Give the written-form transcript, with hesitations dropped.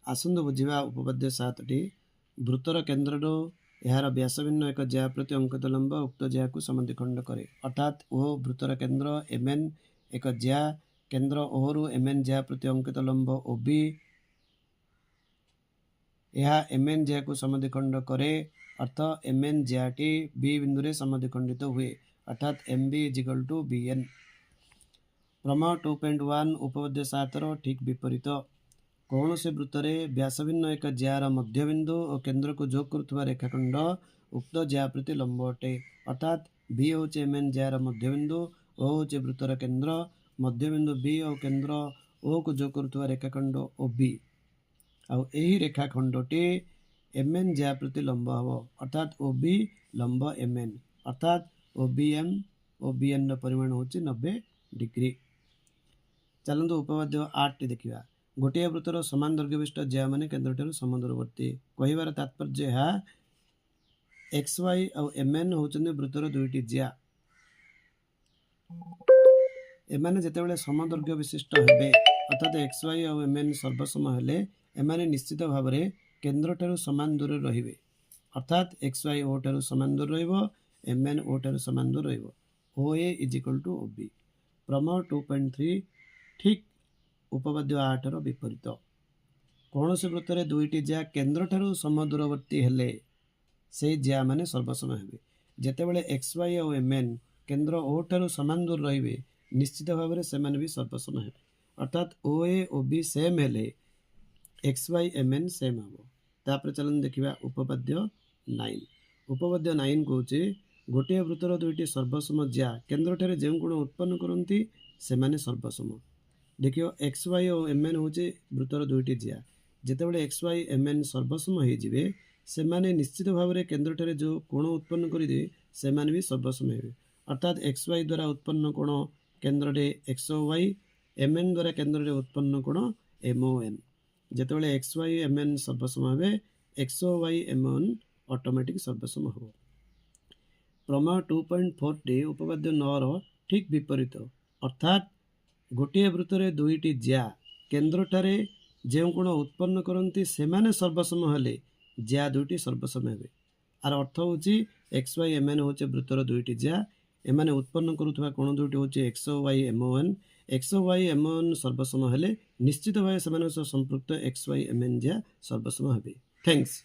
आसंतु बुझिबा उपपद्य 7टी वृत्तर केन्द्रରୁ ଏହାର ବ୍ୟାସଭିନ୍ନ ଏକ ଜ୍ୟା ପ୍ରତି ଅଙ୍କିତ ଲମ୍ବ ଉକ୍ତ ଜ୍ୟାକୁ ସମଦ୍ୱିଖଣ୍ଡ କରେ। ଅର୍ଥାତ୍ ଓ ବୃତ୍ତର କେନ୍ଦ୍ର mn ଏକ ଜ୍ୟା କେନ୍ଦ୍ର ଓରୁ mn ଜ୍ୟା ପ୍ରତି ଅଙ୍କିତ ଲମ୍ବ OB ଏହା mn ଜ୍ୟାକୁ ସମଦ୍ୱିଖଣ୍ଡ କରେ। अर्थ mn ଜ୍ୟାଟି B ବିନ୍ଦୁରେ ସମଦ୍ୱିଖଣ୍ଡିତ ହୁଏ। अर्थात MB = BN। प्रमेय 2.1 उपपद्य 7 ठीक विपरीत कौन से वृत्तरे व्यासभिन्न एक ज्यार मध्यबिंदु और केंद्र को जोग करुवा रेखाखंड उक्त ज्या प्रति लंब अटे। अर्थात B हूँ mn ज्यार मध्यबिंदु, O हूँ वृत्तर केंद्र, मध्यबिंदु B और केंद्र O को जोग करुवा रेखाखंड OB आउ यही रेखाखंडटी mn ज्या प्रति लंब हम। अर्थात OB लंब mn अर्थात OBN परिमाण हूँ 90 डिग्री। चलतु उपपद्य 8 देखा गोटे वृत्तर समान दैर्घ्य विशिष्ट ज्या माने केन्द्र ठारू समदूरवर्ती कहबार तात्पर्य है XY और MN होचंदी वृत्तर दुईटी ज्या एमाने जेतेबेले समदैर्घ्य विशिष्ट हेबे अर्थात XY और MN सर्वसम हेले एमाने निश्चित भाव में केन्द्र ठारू समान दूर रहिबे। अर्थात XY O ठारू समान दूर रहिबो, MN O ठारू समान दूर रहिबो। OA = OB। प्रमेय 2.3 ठीक उपपद्य 8 विपरीत कौन से वृत्तर दुईटी ज्या केन्द्र ठारू समदूरवर्ती हेले से ज्या माने सर्वसम हेबे। जेतेबेले XY और MN केन्द्र O ठारू समान दूर रहिबे निश्चित भाव में से भी सर्वसम हेबे। अर्थात OA OB सेम हेले XY MN सेम हम। तापर चलन देखिबा उपपद्य 9। उपपद्य 9 कहूचे गोटे वृत्तर दुईटी सर्वसम ज्या केन्द्र ठारे जे गुण उत्पन्न करती से माने सर्वसम। देखियो XY और MN हूँ वृत्तर दुईटी ज्या जितेबाला XY MN सर्वसम हो से माने निश्चित भाव में केन्द्र ठारे जो कोण उत्पन्न करेंगे से माने भी सर्वसम हेबे। अर्थात XY द्वारा उत्पन्न कोण केन्द्र XY, MN द्वारा केन्द्र उत्पन्न कोण MON। जितेबाला XY MN सर्वसम हे XY MN ऑटोमेटिक सर्वसम हो। प्रमेय 2.4 उपपद्य 9 ठीक विपरीत अर्थात गोटे वृत्तर दुईटी ज्या केन्द्र ठारे जो कोण उत्पन्न करती से माने सर्वसम हेले ज्या दुईटी सर्वसम हेबे। आर अर्थ हूँ XY MN हूँ वृत्तर दुईटी ज्या एमाने उत्पन्न करुवा कोण दुईटी हूँ XY MON। XY MON सर्वसम हेले निश्चित भाव से संपृक्त XY MN ज्या सर्वसम हेबे। थैंक्स।